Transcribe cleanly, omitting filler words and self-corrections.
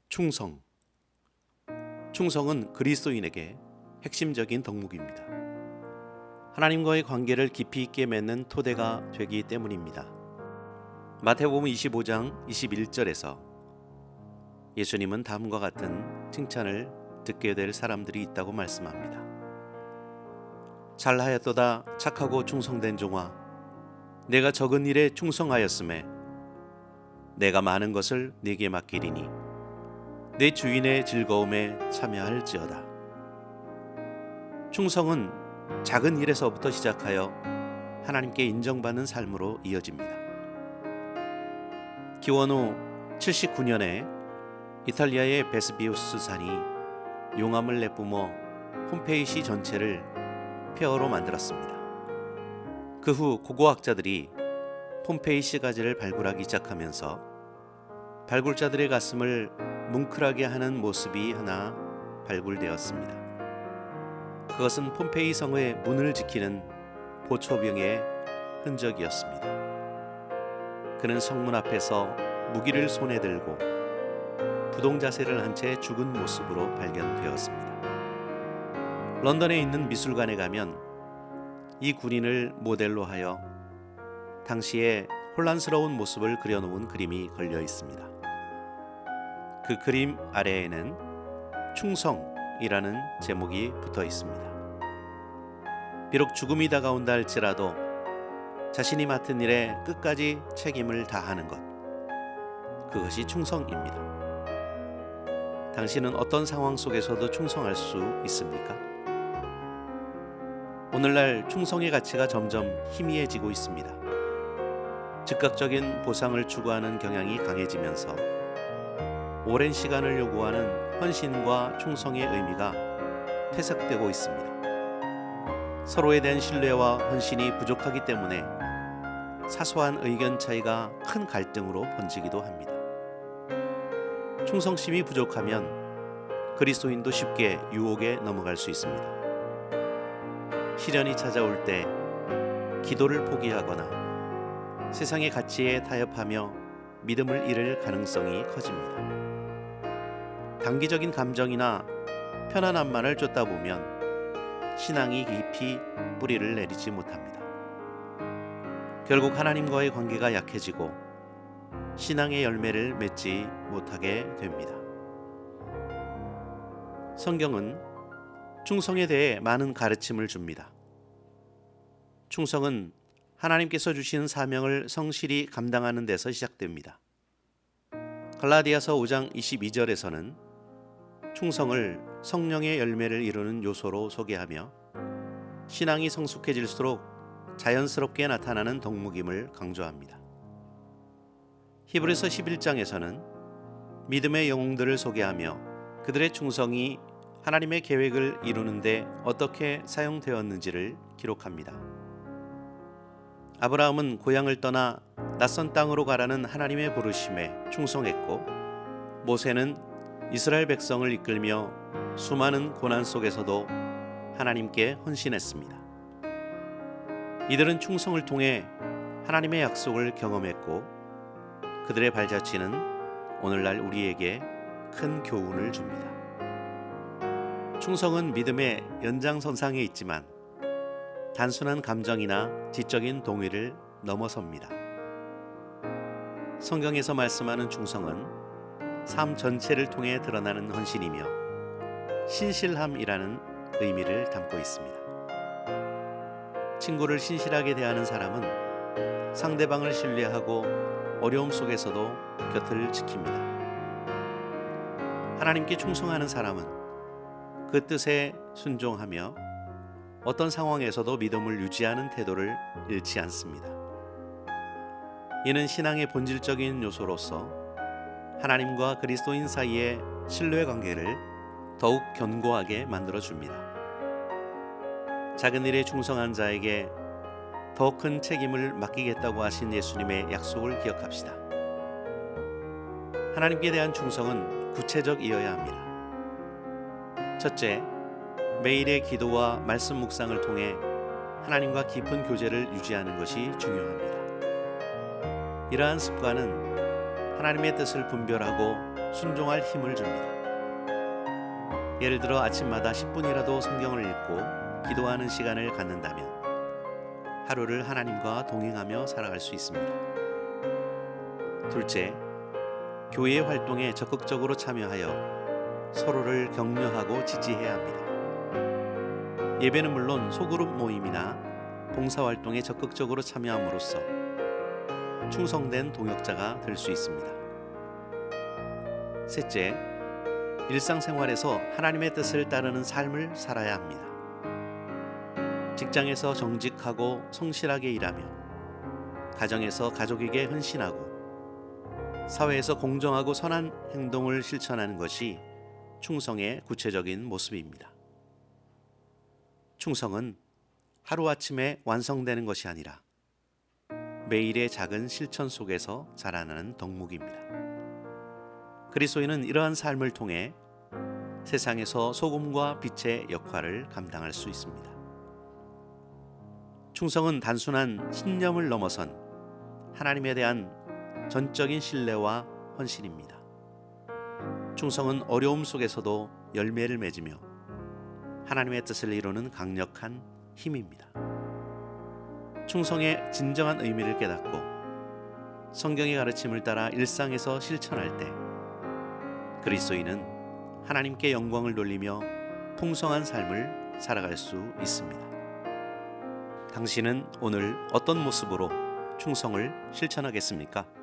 충성. 충성은 그리스도인에게 핵심적인 덕목입니다. 하나님과의 관계를 깊이 있게 맺는 토대가 되기 때문입니다. 마태복음 25장 21절에서 예수님은 다음과 같은 칭찬을 듣게 될 사람들이 있다고 말씀합니다. 잘하였도다 착하고 충성된 종아, 내가 적은 일에 충성하였음에 내가 많은 것을 네게 맡기리니 내 주인의 즐거움에 참여할지어다. 충성은 작은 일에서부터 시작하여 하나님께 인정받는 삶으로 이어집니다. 기원 후 79년에 이탈리아의 베스비우스 산이 용암을 내뿜어 폼페이시 전체를 폐허로 만들었습니다. 그 후 고고학자들이 폼페이시 가지를 발굴하기 시작하면서 발굴자들의 가슴을 뭉클하게 하는 모습이 하나 발굴되었습니다. 그것은 폼페이 성의 문을 지키는 보초병의 흔적이었습니다. 그는 성문 앞에서 무기를 손에 들고 부동자세를 한 채 죽은 모습으로 발견되었습니다. 런던에 있는 미술관에 가면 이 군인을 모델로 하여 당시의 혼란스러운 모습을 그려놓은 그림이 걸려 있습니다. 그 그림 아래에는 충성이라는 제목이 붙어 있습니다. 비록 죽음이 다가온다 할지라도 자신이 맡은 일에 끝까지 책임을 다하는 것, 그것이 충성입니다. 당신은 어떤 상황 속에서도 충성할 수 있습니까? 오늘날 충성의 가치가 점점 희미해지고 있습니다. 즉각적인 보상을 추구하는 경향이 강해지면서 오랜 시간을 요구하는 헌신과 충성의 의미가 퇴색되고 있습니다. 서로에 대한 신뢰와 헌신이 부족하기 때문에 사소한 의견 차이가 큰 갈등으로 번지기도 합니다. 충성심이 부족하면 그리스도인도 쉽게 유혹에 넘어갈 수 있습니다. 시련이 찾아올 때 기도를 포기하거나 세상의 가치에 타협하며 믿음을 잃을 가능성이 커집니다. 단기적인 감정이나 편안함만을 쫓다 보면 신앙이 깊이 뿌리를 내리지 못합니다. 결국 하나님과의 관계가 약해지고 신앙의 열매를 맺지 못하게 됩니다. 성경은 충성에 대해 많은 가르침을 줍니다. 충성은 하나님께서 주신 사명을 성실히 감당하는 데서 시작됩니다. 갈라디아서 5장 22절에서는 충성을 성령의 열매를 이루는 요소로 소개하며 신앙이 성숙해질수록 자연스럽게 나타나는 덕목임을 강조합니다. 히브리서 11장에서는 믿음의 영웅들을 소개하며 그들의 충성이 하나님의 계획을 이루는데 어떻게 사용되었는지를 기록합니다. 아브라함은 고향을 떠나 낯선 땅으로 가라는 하나님의 부르심에 충성했고, 모세는 이스라엘 백성을 이끌며 수많은 고난 속에서도 하나님께 헌신했습니다. 이들은 충성을 통해 하나님의 약속을 경험했고, 그들의 발자취는 오늘날 우리에게 큰 교훈을 줍니다. 충성은 믿음의 연장선상에 있지만 단순한 감정이나 지적인 동의를 넘어섭니다. 성경에서 말씀하는 충성은 삶 전체를 통해 드러나는 헌신이며 신실함이라는 의미를 담고 있습니다. 친구를 신실하게 대하는 사람은 상대방을 신뢰하고 어려움 속에서도 곁을 지킵니다. 하나님께 충성하는 사람은 그 뜻에 순종하며 어떤 상황에서도 믿음을 유지하는 태도를 잃지 않습니다. 이는 신앙의 본질적인 요소로서 하나님과 그리스도인 사이의 신뢰 관계를 더욱 견고하게 만들어줍니다. 작은 일에 충성한 자에게 더 큰 책임을 맡기겠다고 하신 예수님의 약속을 기억합시다. 하나님께 대한 충성은 구체적이어야 합니다. 첫째, 매일의 기도와 말씀 묵상을 통해 하나님과 깊은 교제를 유지하는 것이 중요합니다. 이러한 습관은 하나님의 뜻을 분별하고 순종할 힘을 줍니다. 예를 들어 아침마다 10분이라도 성경을 읽고 기도하는 시간을 갖는다면 하루를 하나님과 동행하며 살아갈 수 있습니다. 둘째, 교회 활동에 적극적으로 참여하여 서로를 격려하고 지지해야 합니다. 예배는 물론 소그룹 모임이나 봉사활동에 적극적으로 참여함으로써 충성된 동역자가 될 수 있습니다. 셋째, 일상생활에서 하나님의 뜻을 따르는 삶을 살아야 합니다. 직장에서 정직하고 성실하게 일하며 가정에서 가족에게 헌신하고 사회에서 공정하고 선한 행동을 실천하는 것이 충성의 구체적인 모습입니다. 충성은 하루아침에 완성되는 것이 아니라 매일의 작은 실천 속에서 자라나는 덕목입니다. 그리스도인은 이러한 삶을 통해 세상에서 소금과 빛의 역할을 감당할 수 있습니다. 충성은 단순한 신념을 넘어선 하나님에 대한 전적인 신뢰와 헌신입니다. 충성은 어려움 속에서도 열매를 맺으며 하나님의 뜻을 이루는 강력한 힘입니다. 충성의 진정한 의미를 깨닫고 성경의 가르침을 따라 일상에서 실천할 때 그리스도인은 하나님께 영광을 돌리며 풍성한 삶을 살아갈 수 있습니다. 당신은 오늘 어떤 모습으로 충성을 실천하겠습니까?